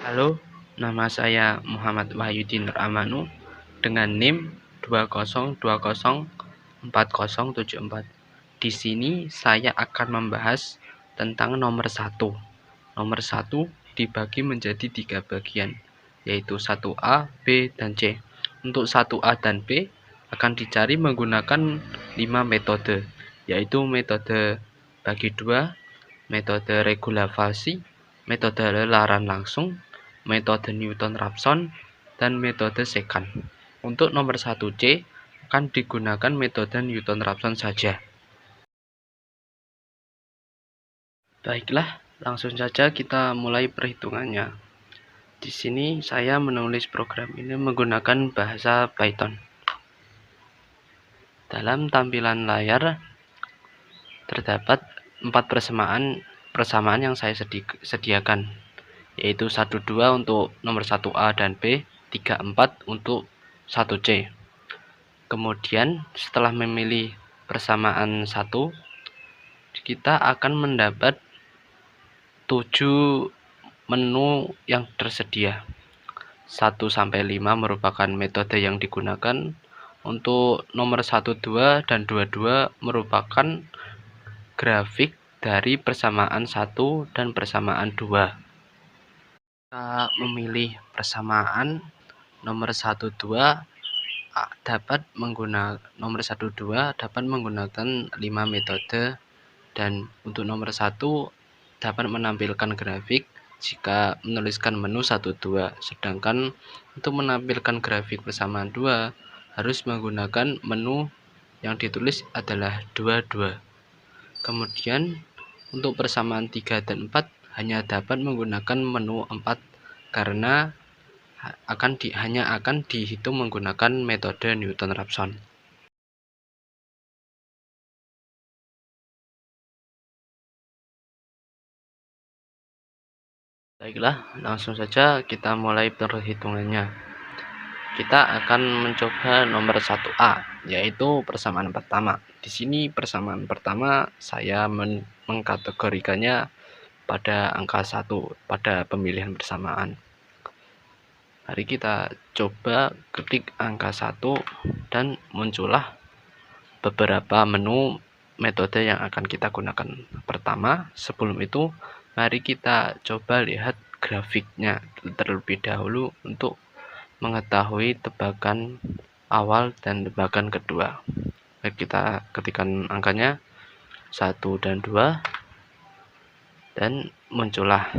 Halo, nama saya Muhammad Wahyudin Ramanu dengan NIM 20204074. Di sini saya akan membahas tentang nomor 1. Nomor 1 dibagi menjadi 3 bagian, yaitu 1A, B, dan C. Untuk 1A dan B akan dicari menggunakan 5 metode, yaitu metode bagi 2, metode regulasi, metode lelaran langsung, metode Newton-Raphson, dan metode sekant. Untuk nomor 1C akan digunakan metode Newton-Raphson saja. Baiklah, langsung saja kita mulai perhitungannya. Di sini saya menulis program ini menggunakan bahasa Python. Dalam tampilan layar terdapat 4 persamaan yang saya sediakan, yaitu 12 untuk nomor 1A dan B, 34 untuk 1C. Kemudian setelah memilih persamaan 1, kita akan mendapat 7 menu yang tersedia. 1-5 merupakan metode yang digunakan. Untuk nomor 12 dan 22 merupakan grafik dari persamaan 1 dan persamaan 2. Kita memilih persamaan nomor 12 dapat menggunakan 5 metode, dan untuk nomor 1 dapat menampilkan grafik jika menuliskan menu 12, sedangkan untuk menampilkan grafik persamaan 2 harus menggunakan menu yang ditulis adalah 22. Kemudian untuk persamaan 3 dan 4 hanya dapat menggunakan menu 4 karena hanya akan dihitung menggunakan metode Newton-Raphson. Baiklah, langsung saja kita mulai perhitungannya. Kita akan mencoba nomor 1A, yaitu persamaan pertama. Di sini persamaan pertama saya mengkategorikannya pada angka 1 pada pemilihan persamaan. Mari kita coba ketik angka 1 dan muncullah beberapa menu metode yang akan kita gunakan. Pertama, sebelum itu mari kita coba lihat grafiknya terlebih dahulu untuk mengetahui tebakan awal dan tebakan kedua. Kita ketikkan angkanya 1 dan 2, dan muncullah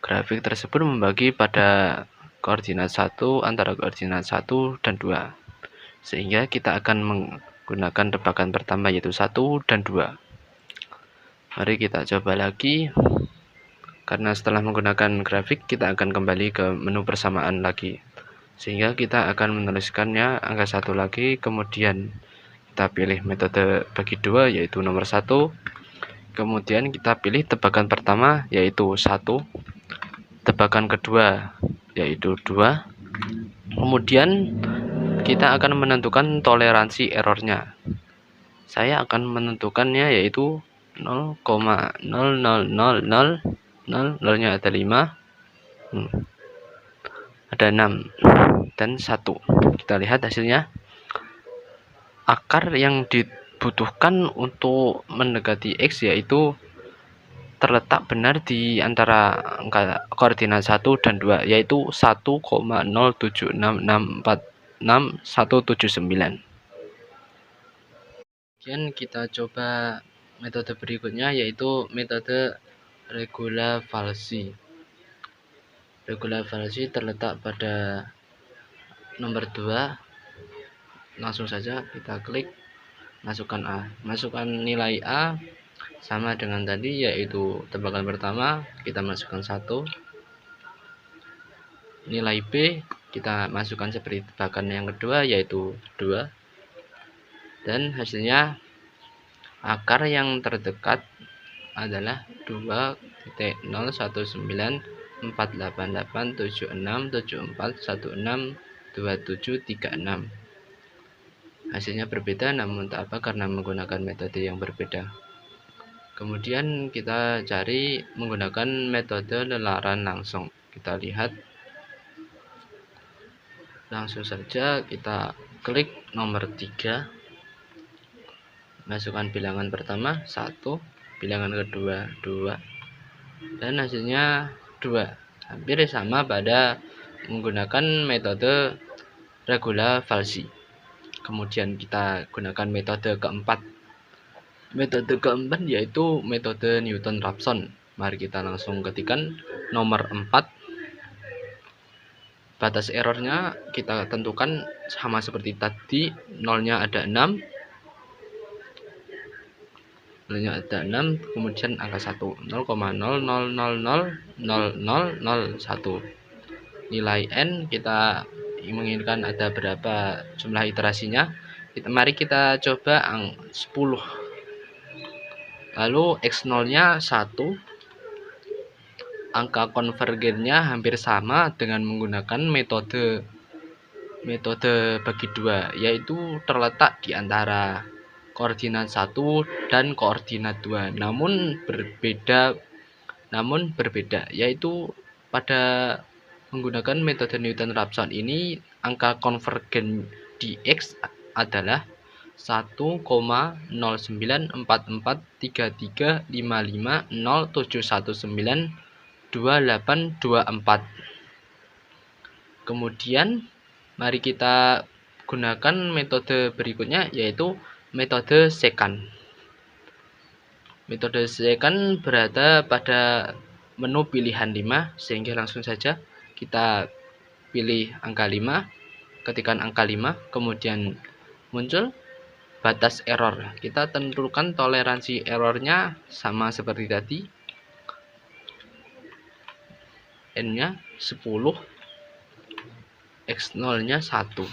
grafik tersebut membagi pada koordinat 1 antara koordinat 1 dan 2, sehingga kita akan menggunakan tebakan pertama yaitu 1 dan 2. Mari kita coba lagi, karena setelah menggunakan grafik kita akan kembali ke menu persamaan lagi, sehingga kita akan menuliskannya angka 1 lagi. Kemudian kita pilih metode bagi 2 yaitu nomor 1. Kemudian kita pilih tebakan pertama yaitu 1, tebakan kedua yaitu 2. Kemudian kita akan menentukan toleransi errornya. Saya akan menentukannya yaitu 0,00000, nya ada 5, ada 6 dan 1. Kita lihat hasilnya. Akar yang dibutuhkan untuk mendekati X yaitu terletak benar di antara angka koordinat 1 dan 2, yaitu 1,076646179. Kemudian kita coba metode berikutnya yaitu metode regulasi. Regulasi terletak pada nomor 2. Langsung saja kita klik, masukkan A. Masukkan nilai A sama dengan tadi, yaitu tebakan pertama kita masukkan 1, nilai B kita masukkan seperti tebakan yang kedua yaitu 2, dan hasilnya akar yang terdekat adalah 2,018887674162736. Hasilnya berbeda, namun tak apa karena menggunakan metode yang berbeda. Kemudian kita cari menggunakan metode lelaran langsung. Kita lihat langsung saja, kita klik nomor 3, masukkan bilangan pertama 1, bilangan kedua 2, dan hasilnya 2. Hampir sama pada menggunakan metode regula falsi. Kemudian kita gunakan metode keempat. Metode keempat yaitu metode Newton-Raphson. Mari kita langsung ketikkan nomor 4. Batas errornya kita tentukan sama seperti tadi, nolnya ada 6. Nolnya ada 6, kemudian angka 1, 0,00000001. Nilai n kita menginginkan ada berapa jumlah iterasinya. Mari kita coba 10. Lalu x0-nya 1. Angka konvergennya hampir sama dengan menggunakan metode bagi 2, yaitu terletak di antara koordinat 1 dan koordinat 2, namun berbeda, yaitu pada menggunakan metode Newton-Raphson ini angka konvergen di x adalah 1,0944335507192824. Kemudian mari kita gunakan metode berikutnya, yaitu metode secant. Metode secant berada pada menu pilihan 5, sehingga langsung saja kita pilih angka 5, ketikkan angka 5, kemudian muncul batas error. Kita tentukan toleransi errornya sama seperti tadi, n-nya 10, x0-nya 1,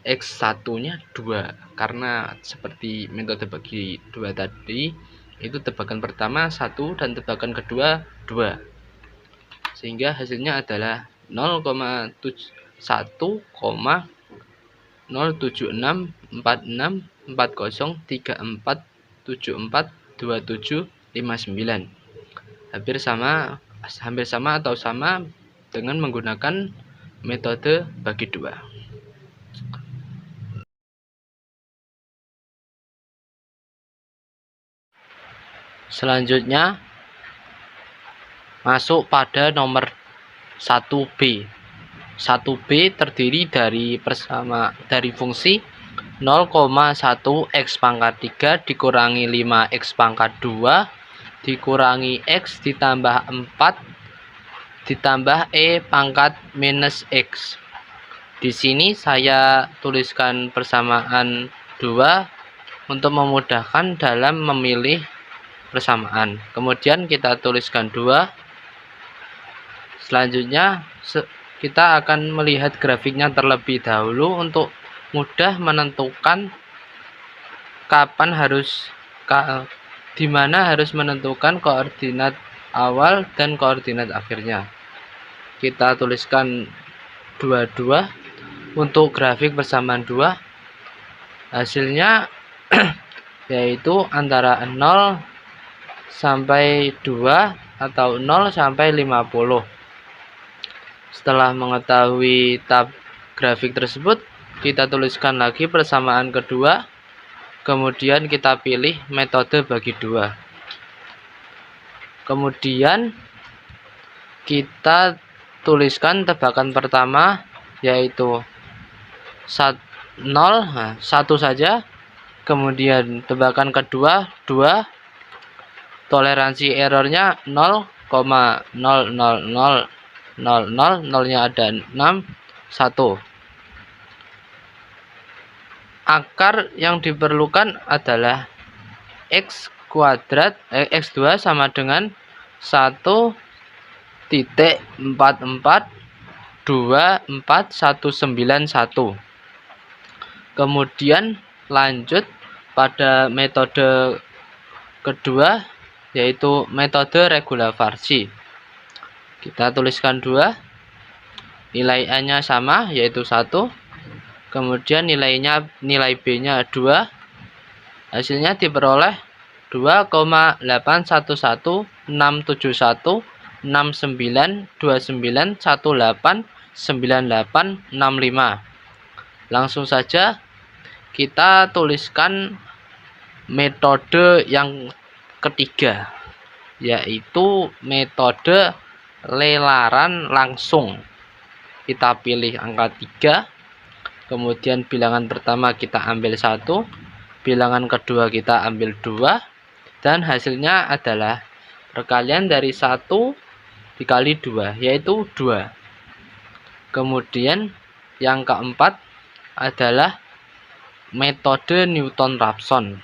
x1-nya 2, karena seperti metode bagi 2 tadi, itu tebakan pertama 1 dan tebakan kedua 2, sehingga hasilnya adalah 0,11046464034742759. Hampir sama atau sama dengan menggunakan metode bagi 2. Selanjutnya masuk pada nomor 1b. 1b terdiri dari fungsi 0,1 x pangkat 3 dikurangi 5 x pangkat 2 dikurangi x ditambah 4 ditambah e pangkat minus x. Di sini saya tuliskan persamaan 2 untuk memudahkan dalam memilih persamaan. Kemudian kita tuliskan 2. Selanjutnya kita akan melihat grafiknya terlebih dahulu untuk mudah menentukan di mana harus menentukan koordinat awal dan koordinat akhirnya. Kita tuliskan 22 untuk grafik persamaan 2. Hasilnya yaitu antara 0 sampai 2 atau 0 sampai 50. Setelah mengetahui tab grafik tersebut, kita tuliskan lagi persamaan kedua, kemudian kita pilih metode bagi 2. Kemudian kita tuliskan tebakan pertama, yaitu 0, 1 saja. Kemudian tebakan kedua 2, toleransi errornya 0,00000, nolnya ada 6, 1. Akar yang diperlukan adalah x2 sama dengan 1.4424191. Kemudian lanjut pada metode kedua, yaitu metode regula falsi. Kita tuliskan 2, nilai a-nya sama, yaitu 1, kemudian nilai b-nya 2, hasilnya diperoleh 2,811671,99,28,98,95. Langsung saja kita tuliskan metode yang ketiga, yaitu metode lelaran langsung. Kita pilih angka 3, kemudian bilangan pertama kita ambil 1, bilangan kedua kita ambil 2, dan hasilnya adalah perkalian dari 1 dikali 2, yaitu 2. Kemudian yang keempat adalah metode Newton-Raphson.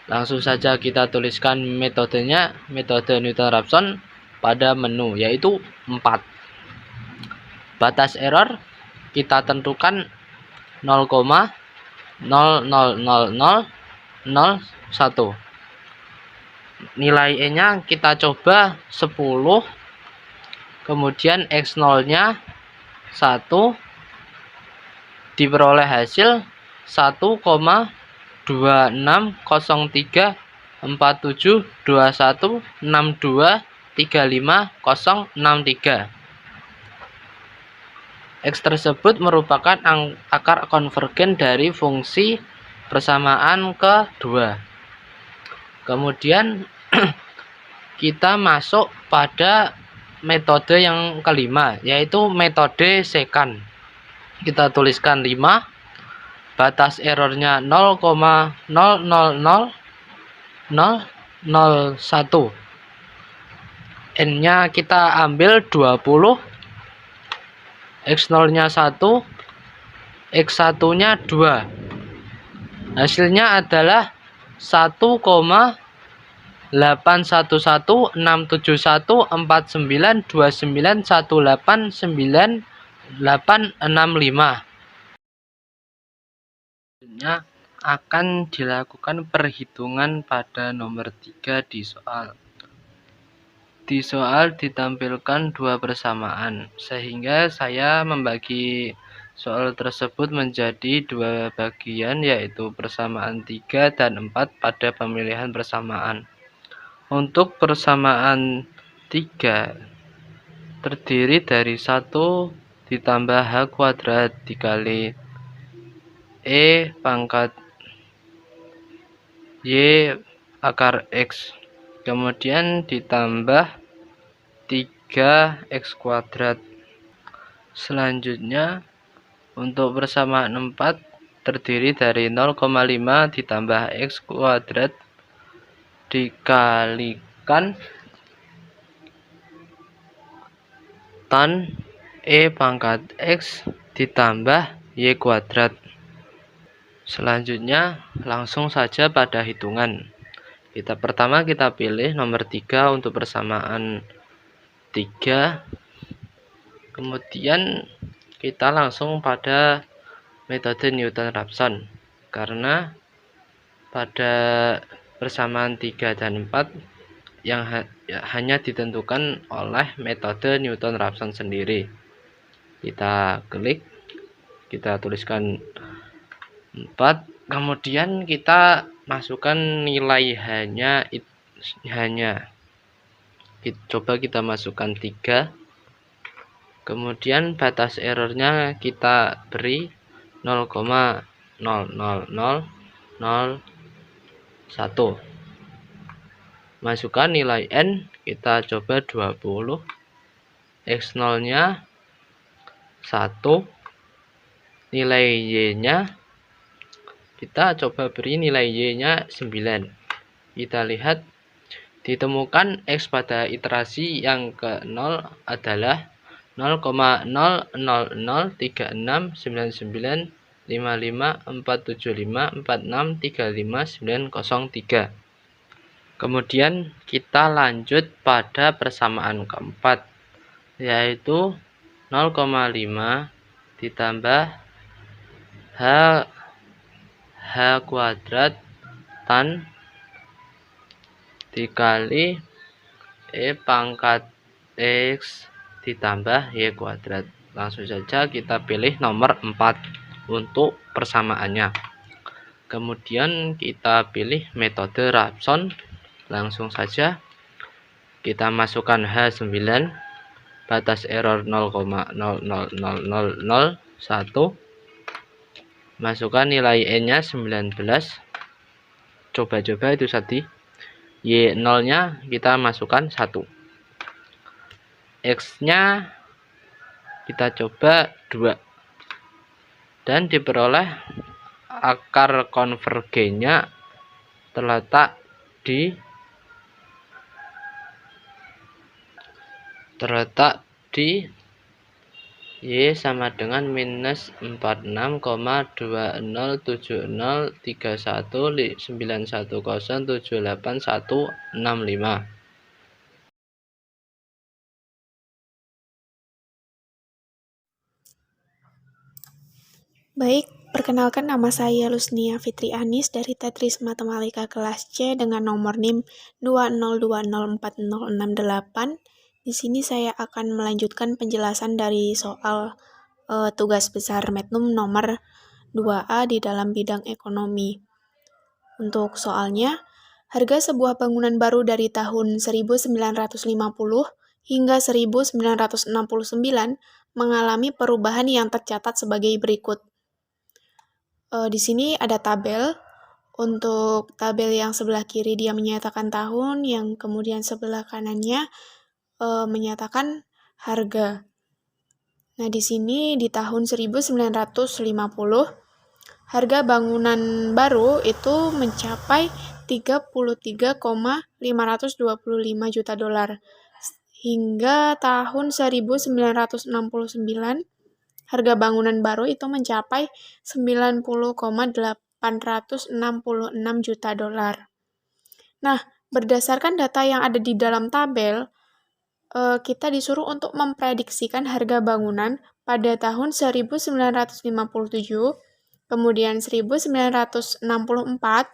Langsung saja kita tuliskan metodenya, metode Newton-Raphson pada menu, yaitu 4. Batas error kita tentukan 0,000001. Nilai E-nya kita coba 10, kemudian X0-nya 1, diperoleh hasil 1,260347216235,063. X tersebut merupakan akar konvergen dari fungsi persamaan kedua. Kemudian kita masuk pada metode yang kelima, yaitu metode secant. Kita tuliskan 5, batas errornya 0,000001. N-nya kita ambil 20, X0-nya 1, X1-nya 2. Hasilnya adalah 1,81614929189865. Selanjutnya akan dilakukan perhitungan pada nomor 3 di soal. Di soal ditampilkan 2 persamaan, sehingga saya membagi soal tersebut menjadi 2 bagian, yaitu persamaan 3 dan 4 pada pemilihan persamaan. Untuk persamaan 3 terdiri dari 1 ditambah H kuadrat dikali E pangkat Y akar X, kemudian ditambah 3X kuadrat. Selanjutnya untuk persamaan 4 terdiri dari 0,5 ditambah X kuadrat dikalikan tan E pangkat X ditambah Y kuadrat. Selanjutnya langsung saja pada hitungan. Pertama kita pilih nomor 3 untuk persamaan 3. Kemudian kita langsung pada metode Newton-Raphson, karena pada persamaan 3 dan 4 yang hanya ditentukan oleh metode Newton-Raphson sendiri. Kita klik, kita tuliskan 4, kemudian kita masukkan nilai hanya. Coba kita masukkan 3, kemudian batas errornya kita beri 0,000001. Masukkan nilai N, kita coba 20, X0 nya 1, nilai Y nya kita coba beri nilai Y nya 9. Kita lihat ditemukan X pada iterasi yang ke-0 adalah 0,00036959454754635903. Kemudian kita lanjut pada persamaan keempat, yaitu 0,5 ditambah H kuadrat tan dikali E pangkat X ditambah Y kuadrat. Langsung saja kita pilih nomor 4 untuk persamaannya. Kemudian kita pilih metode Rabson. Langsung saja kita masukkan H9, batas error 0,000001, masukkan nilai N-nya 19, coba-coba itu tadi. Y0 nya kita masukkan 1, X nya kita coba 2, dan diperoleh akar konvergennya terletak di Y sama dengan minus 46,203131917816. Baik, perkenalkan nama saya Lusnia Fitri Anis dari Tetris Matematika kelas C dengan nomor NIM 202040668. Di sini saya akan melanjutkan penjelasan dari soal tugas besar Mednum nomor 2A di dalam bidang ekonomi. Untuk soalnya, harga sebuah bangunan baru dari tahun 1950 hingga 1969 mengalami perubahan yang tercatat sebagai berikut. Di sini ada tabel. Untuk tabel yang sebelah kiri dia menyatakan tahun, yang kemudian sebelah kanannya menyatakan harga. Nah, di sini di tahun 1950 harga bangunan baru itu mencapai 33,525 juta dolar. Hingga tahun 1969 harga bangunan baru itu mencapai 90,866 juta dolar. Nah, berdasarkan data yang ada di dalam tabel, kita disuruh untuk memprediksikan harga bangunan pada tahun 1957, kemudian 1964,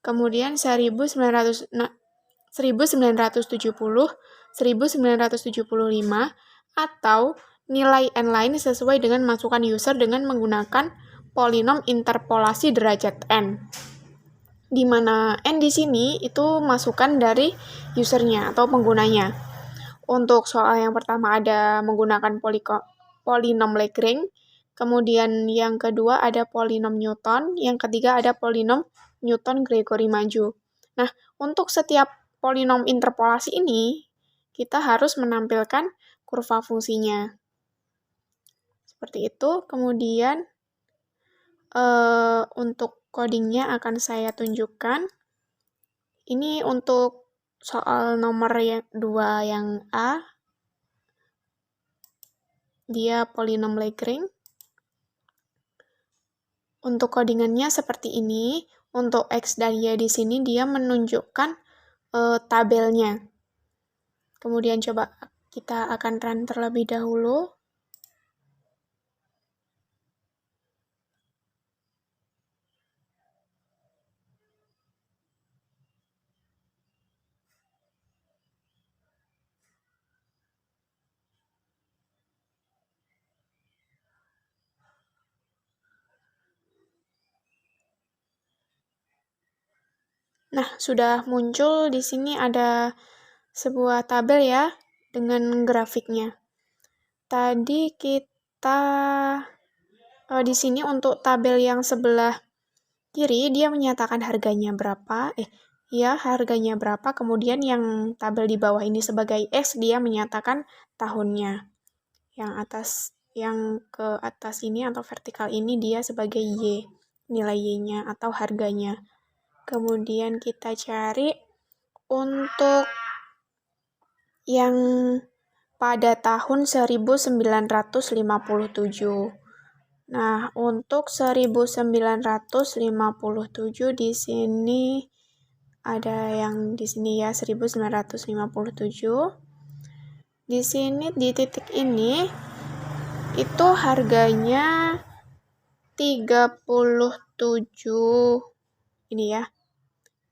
kemudian 1970, 1975, atau nilai N lain sesuai dengan masukan user dengan menggunakan polinom interpolasi derajat N. Di mana N di sini itu masukan dari usernya atau penggunanya. Untuk soal yang pertama ada menggunakan polinom Lagrange, kemudian yang kedua ada polinom Newton, yang ketiga ada polinom Newton-Gregory maju. Nah, untuk setiap polinom interpolasi ini, kita harus menampilkan kurva fungsinya. Seperti itu. Kemudian untuk codingnya akan saya tunjukkan. Ini untuk soal nomor 2 yang A, dia polinom Lagrange. Untuk codingannya seperti ini. Untuk X dan Y di sini dia menunjukkan tabelnya. Kemudian coba kita akan run terlebih dahulu. Nah, sudah muncul di sini ada sebuah tabel ya dengan grafiknya. Tadi kita di sini untuk tabel yang sebelah kiri dia menyatakan harganya berapa. Harganya berapa. Kemudian yang tabel di bawah ini sebagai X dia menyatakan tahunnya. Yang ke atas ini atau vertikal ini dia sebagai Y, nilai Y-nya atau harganya. Kemudian kita cari untuk yang pada tahun 1957. Nah, untuk 1957 di sini ada yang di sini ya 1957. Di sini di titik ini itu harganya 37 ini ya.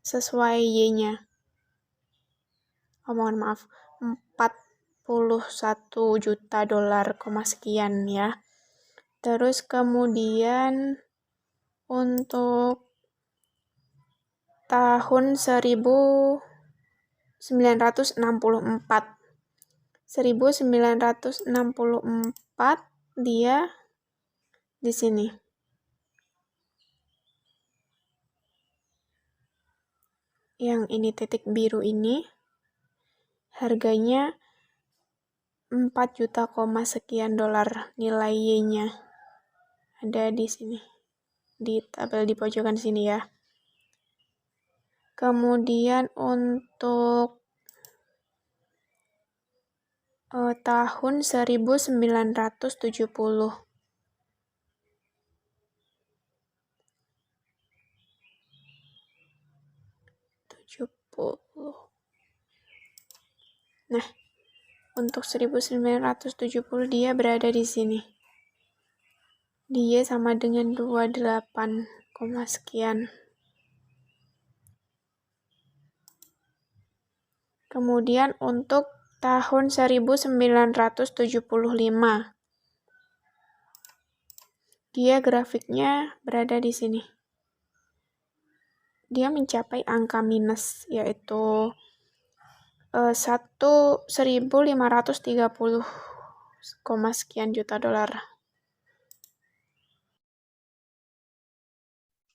Sesuai Y-nya. Mohon maaf. 41 juta dolar, sekian ya. Terus kemudian untuk tahun 1964. 1964 dia di sini. Yang ini titik biru ini harganya 4 juta, sekian dolar nilai Y-nya. Ada di sini. Di tabel di pojokan sini ya. Kemudian untuk tahun 1970. Nah, untuk 1970 dia berada di sini. Dia sama dengan 28, sekian. Kemudian untuk tahun 1975. Dia grafiknya berada di sini. Dia mencapai angka minus, yaitu 1.530, sekian juta dolar.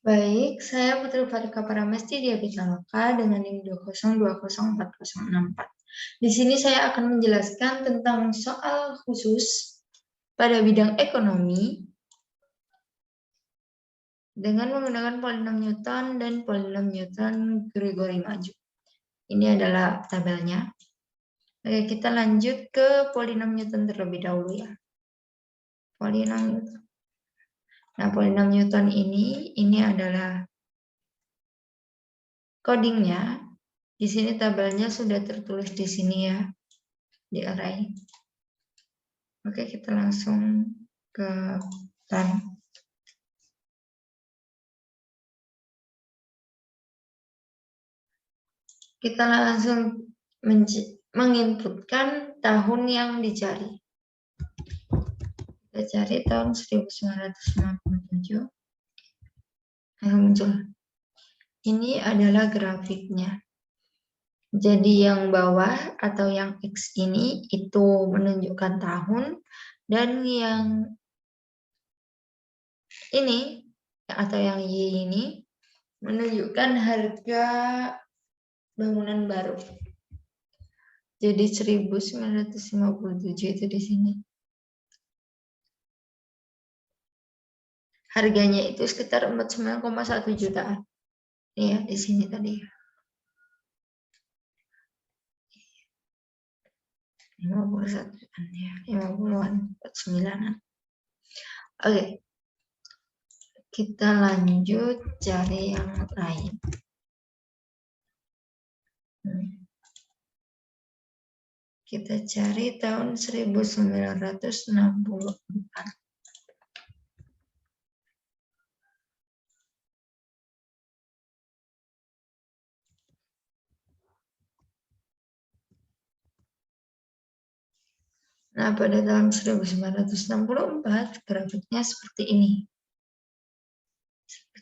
Baik, saya Putri Farika Paramesti Dia Pitaloka dengan NIM 2020404. Di sini saya akan menjelaskan tentang soal khusus pada bidang ekonomi dengan menggunakan polinom Newton dan polinom Newton Gregory maju. Ini adalah tabelnya. Oke, kita lanjut ke polinom Newton terlebih dahulu ya. Polinom Newton. Nah, polinom Newton ini adalah codingnya. Di sini tabelnya sudah tertulis di sini ya, di array. Oke, kita langsung ke run. Kita langsung menginputkan tahun yang dicari. Kita cari tahun 1957. Muncul. Ini adalah grafiknya. Jadi yang bawah atau yang X ini itu menunjukkan tahun, dan yang ini atau yang Y ini menunjukkan harga bangunan baru. Jadi 1957 itu di sini. Harganya itu sekitar 49,1 jutaan. Iya, di sini tadi. 51 jutaan ya, 50-an, 49-an. Oke. Kita lanjut cari yang lain. Kita cari tahun 1964. Nah, pada tahun 1964 grafiknya seperti ini.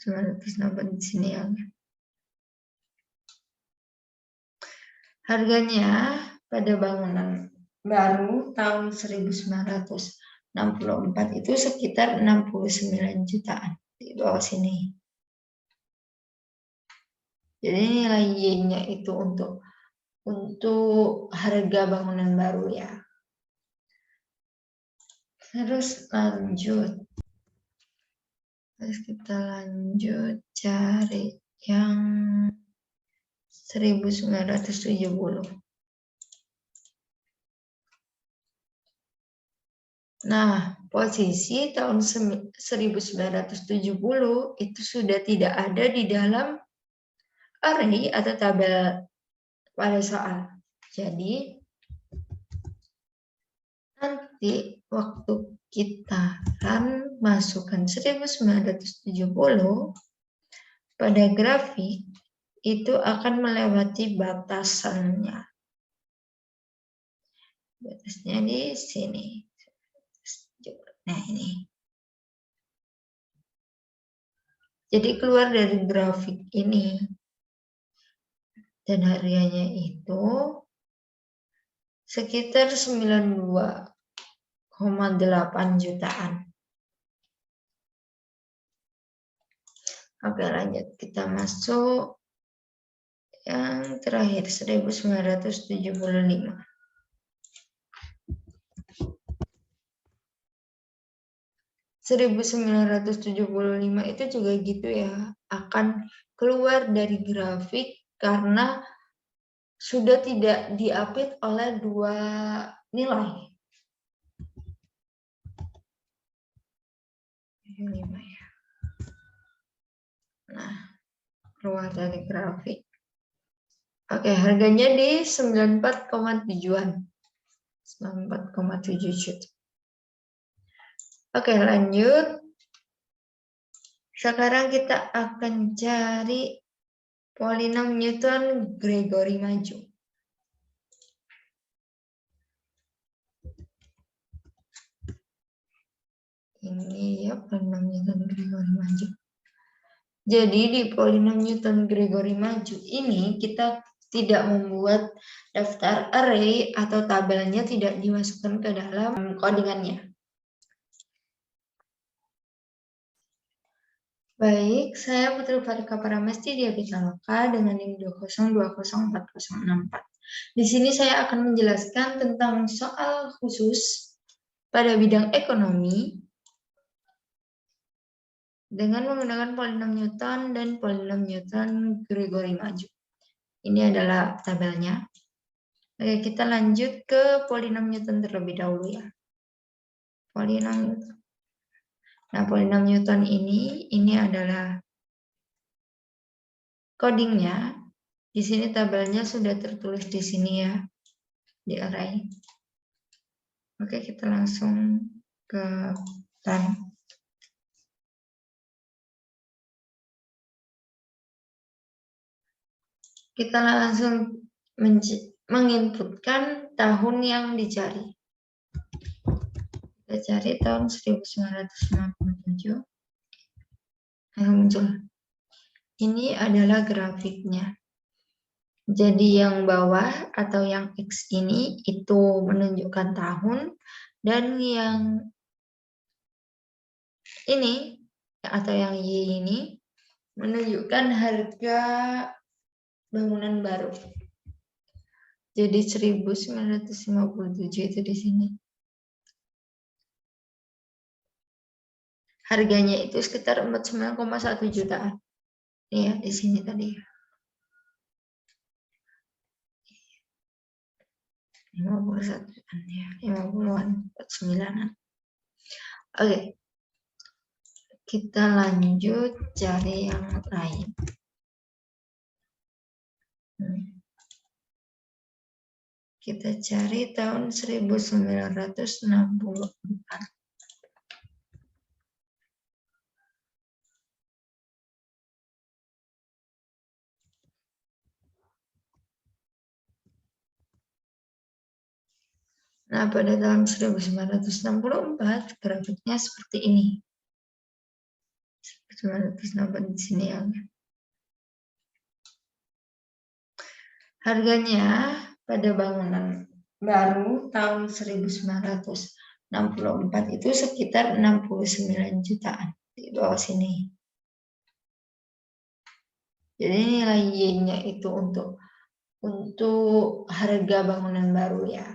1964 di sini ya. Harganya pada bangunan baru tahun 1964 itu sekitar 69 jutaan di bawah sini. Jadi nilai Y-nya itu untuk harga bangunan baru ya. Terus kita lanjut cari yang 1970. Nah, posisi tahun 1970 itu sudah tidak ada di dalam array atau tabel pada soal. Jadi, nanti waktu kita run masukkan 1970 pada grafik, itu akan melewati batasannya. Batasnya di sini. Nah, ini. Jadi keluar dari grafik ini Dan harganya itu sekitar 92,8 jutaan. Oke, lanjut. Kita masuk yang terakhir, 1975. 1975 itu juga gitu ya, akan keluar dari grafik karena sudah tidak diapit oleh dua nilai. 5 ya. Nah, keluar dari grafik. Oke, harganya di 94,7-an. 94,7 juta. Oke, lanjut. Sekarang kita akan cari polinom Newton-Gregory maju. Ini ya polinom Newton-Gregory maju. Jadi di polinom Newton-Gregory maju ini kita tidak membuat daftar array atau tabelnya, tidak dimasukkan ke dalam codingannya. Baik, saya Putri Farika Paramesti di Abitaloka dengan NIM 20204064. Di sini saya akan menjelaskan tentang soal khusus pada bidang ekonomi dengan menggunakan polinom Newton dan polinom Newton-Gregory maju. Ini adalah tabelnya. Oke, kita lanjut ke polinom Newton terlebih dahulu ya. Polinom Newton. Nah, polinom Newton ini adalah codingnya. Di sini tabelnya sudah tertulis di sini ya, di array. Oke, kita langsung ke run. Kita langsung menginputkan tahun yang dicari. Kita cari tahun 1957. Muncul. Ini adalah grafiknya. Jadi yang bawah atau yang X ini itu menunjukkan tahun, dan yang ini atau yang Y ini menunjukkan harga bangunan baru. Jadi 1957 itu di sini. Harganya itu sekitar 49,1 jutaan. Ini ya di sini tadi. 51-an ya, 50-an, 49-an. Oke. Kita lanjut cari yang lain. Kita cari tahun 1964. Nah, pada tahun 1964 grafiknya seperti ini. 1964 di sini ya. Harganya pada bangunan baru tahun 1964 itu sekitar 69 jutaan di bawah sini. Jadi nilai Y-nya itu untuk harga bangunan baru ya.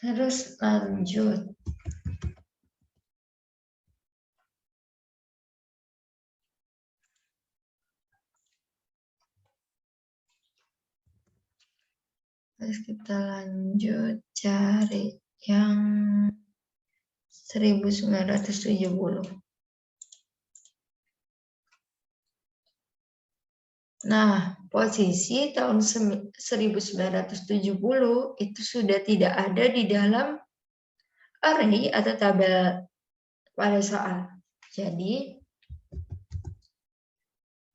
Terus lanjut. Terus kita lanjut cari yang 1970. Nah, posisi tahun 1970 itu sudah tidak ada di dalam array atau tabel pada soal. Jadi,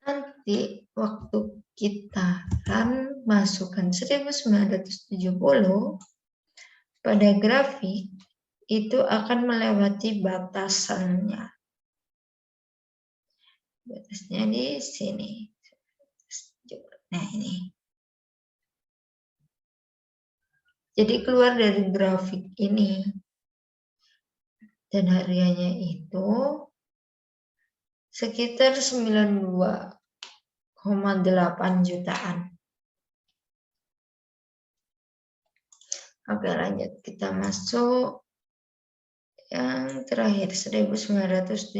nanti waktu kita run masukkan 1970 pada grafik, itu akan melewati batasannya. Batasnya di sini. Nah, ini. Jadi keluar dari grafik ini. Dan hariannya itu sekitar 92,8 jutaan. Oke, lanjut. Kita masuk yang terakhir, 1975.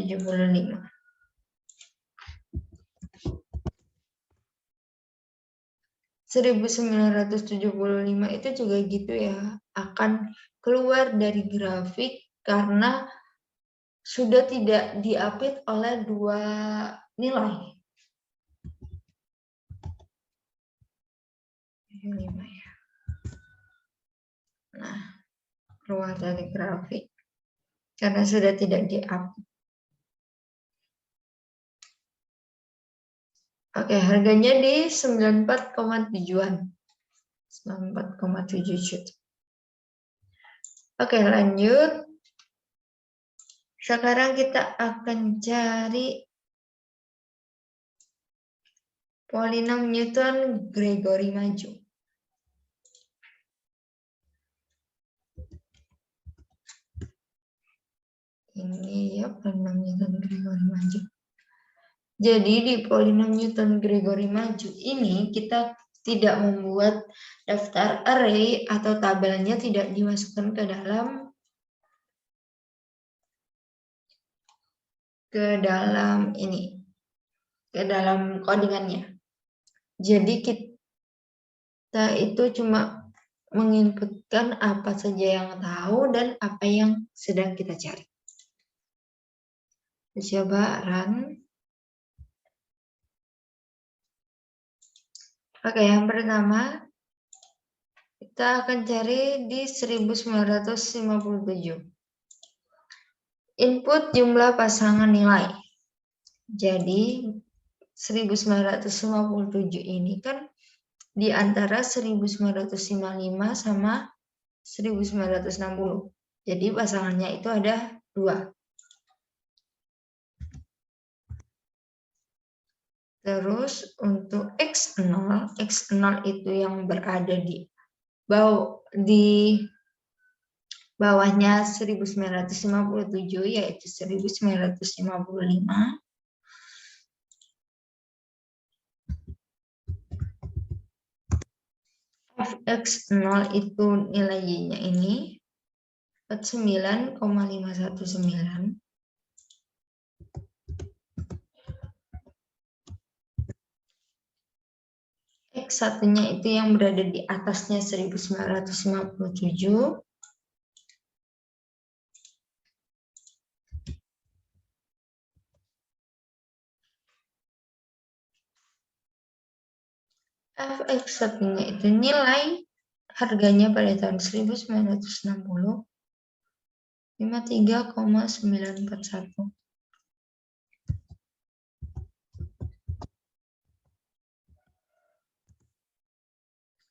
itu juga gitu ya, akan keluar dari grafik karena sudah tidak diapit oleh dua nilai. 5 ya. Nah, keluar dari grafik karena sudah tidak diapit. Oke, harganya di 94,7-an. 94,7 juta. Oke, lanjut. Sekarang kita akan cari polinom Newton-Gregory maju. Ini ya polinom Newton-Gregory maju. Jadi di polinom Newton-Gregory maju ini kita tidak membuat daftar array atau tabelnya, tidak dimasukkan ke dalam codingannya. Jadi kita itu cuma menginputkan apa saja yang tahu dan apa yang sedang kita cari. Coba run. Oke, yang pertama kita akan cari di 1957. Input jumlah pasangan nilai. Jadi 1957 ini kan di antara 1955 sama 1960. Jadi pasangannya itu ada 2. Terus untuk X0 itu yang berada di bawahnya 1957, yaitu 1955. Fx0 itu nilai Y-nya ini 49,519. X1-nya itu yang berada di atasnya 1957. Fx1-nya itu nilai harganya pada tahun 1960 53,941.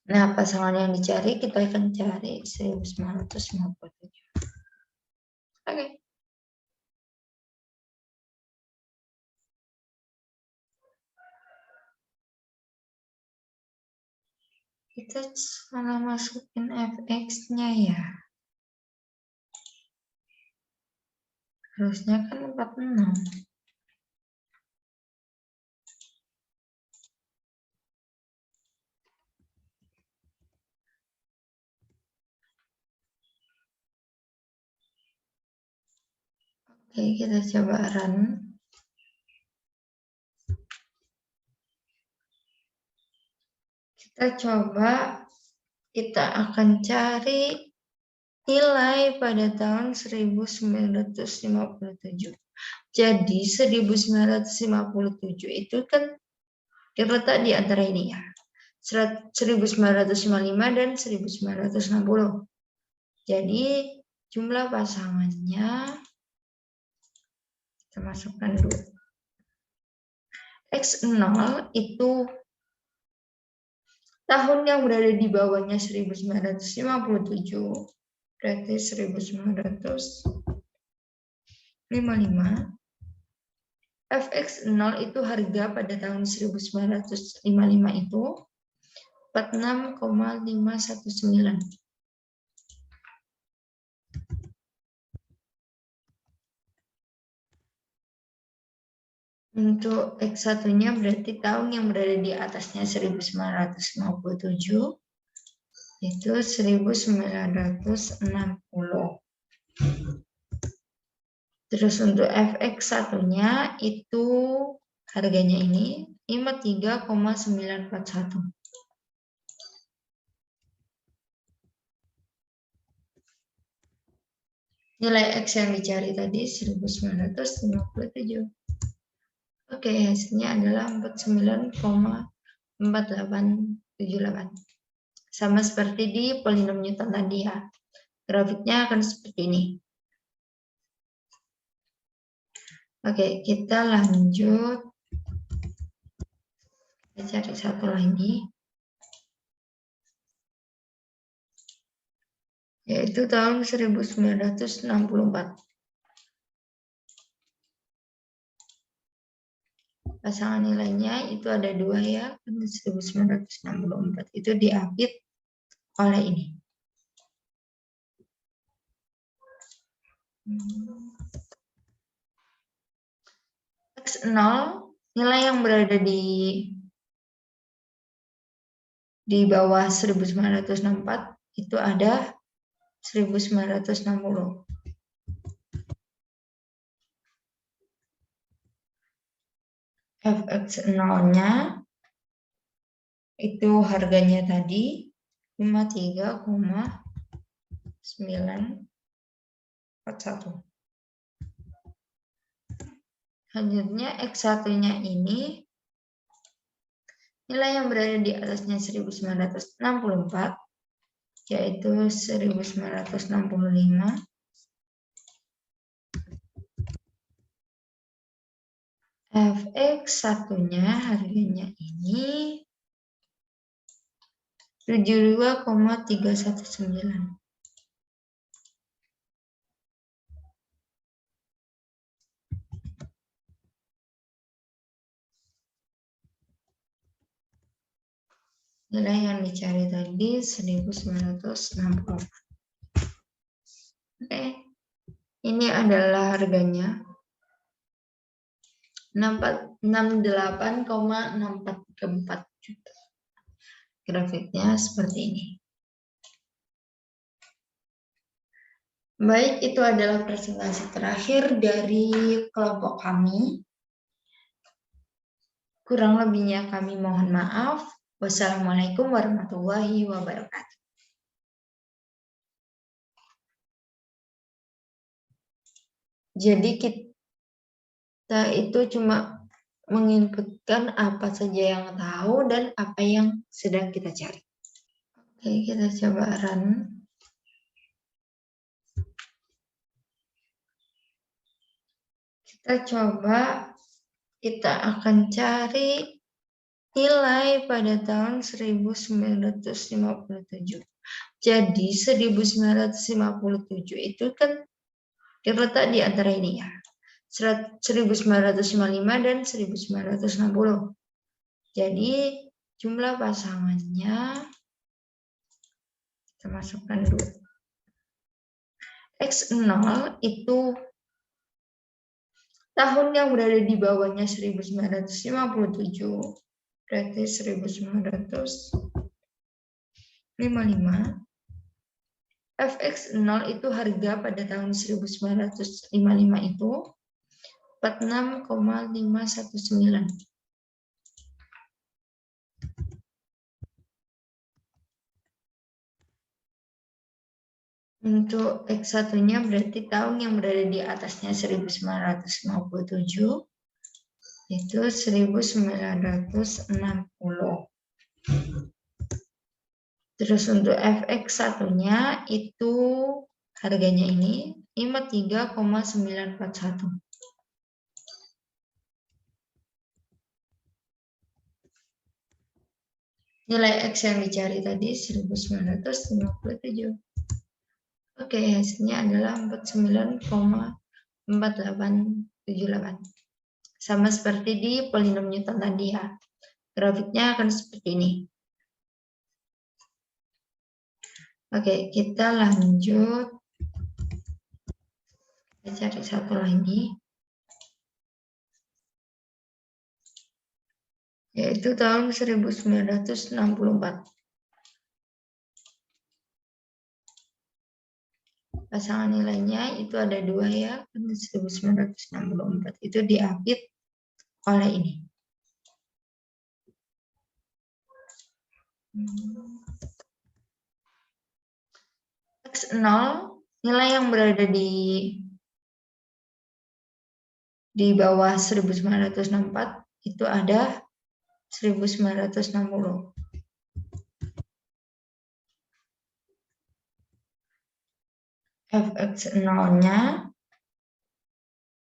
Nah, pasangan yang dicari kita akan cari 1957. Oke. Kita salah masukin fx-nya ya. Harusnya kan 46. Oke, kita coba run. Kita akan cari nilai pada tahun 1957. Jadi 1957 itu kan terletak di antara ini ya. 1955 dan 1960. Jadi jumlah pasangannya kita masukkan dulu. X0 itu tahun yang berada di bawahnya 1957. Berarti 1955. fx0 itu harga pada tahun 1955 itu 46,519. Untuk X1-nya berarti tahun yang berada di atasnya 1957 itu 1960. Terus untuk fx1-nya itu harganya ini 53,941. Nilai X yang dicari tadi 1957. Oke, hasilnya adalah 49,4878. Sama seperti di polinom Newton tadi ya. Grafiknya akan seperti ini. Oke, kita lanjut. Kita cari satu lagi. Yaitu tahun 1964. Pasangan nilainya itu ada dua ya, 1964 itu diapit oleh ini. X0, nilai yang berada di bawah 1964 itu ada 1960. fx0-nya itu harganya tadi 53,941. Selanjutnya X1-nya ini nilai yang berada di atasnya 1964 yaitu 1965. fx1-nya harganya ini 72,319. Nilai yang dicari tadi 1960. Oke. Ini adalah harganya 68,644 juta. Grafiknya seperti ini. Baik, itu adalah presentasi terakhir dari kelompok kami. Kurang lebihnya kami mohon maaf. Wassalamualaikum warahmatullahi wabarakatuh. Jadi kita itu cuma menginputkan apa saja yang tahu dan apa yang sedang kita cari. Oke, kita coba run. Kita akan cari nilai pada tahun 1957. Jadi 1957 itu kan terletak di antara ini ya. 1955 dan 1960. Jadi jumlah pasangannya kita masukkan dulu. X0 itu tahun yang berada di bawahnya 1957. Berarti 1955. fx0 itu harga pada tahun 1955 itu 46,519. Untuk X1-nya berarti tahun yang berada di atasnya 1957 itu 1960. Terus untuk fx1-nya itu harganya ini 53,941. Nilai X yang dicari tadi 1957. Oke, hasilnya adalah 49,4878. Sama seperti di polinom Newton tadi ya. Grafiknya akan seperti ini. Oke, kita lanjut. Kita cari satu lagi. Yaitu tahun 1964. Pasangan nilainya itu ada 2 ya, 1964 itu diapit oleh ini. X0, nilai yang berada di bawah 1964 itu ada 1960. Fx0-nya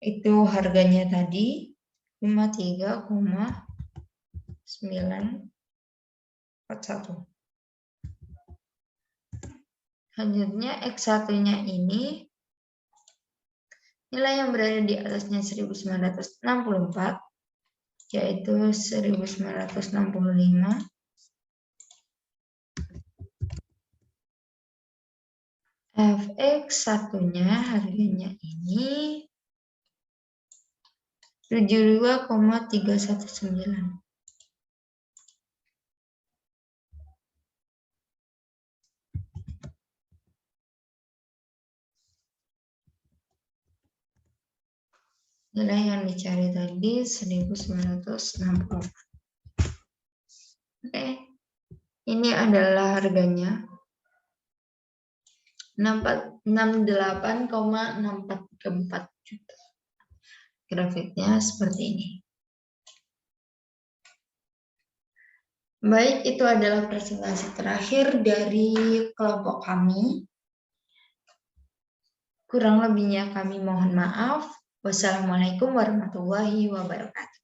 itu harganya tadi 53,941. Selanjutnya X1-nya ini nilai yang berada di atasnya 1964 yaitu 1965. Fx1-nya harganya ini 72,319. Nilai yang dicari tadi 1960. Oke. Ini adalah harganya 68,644 juta. Grafiknya seperti ini. Baik, itu adalah presentasi terakhir dari kelompok kami. Kurang lebihnya kami mohon maaf. Wassalamualaikum warahmatullahi wabarakatuh.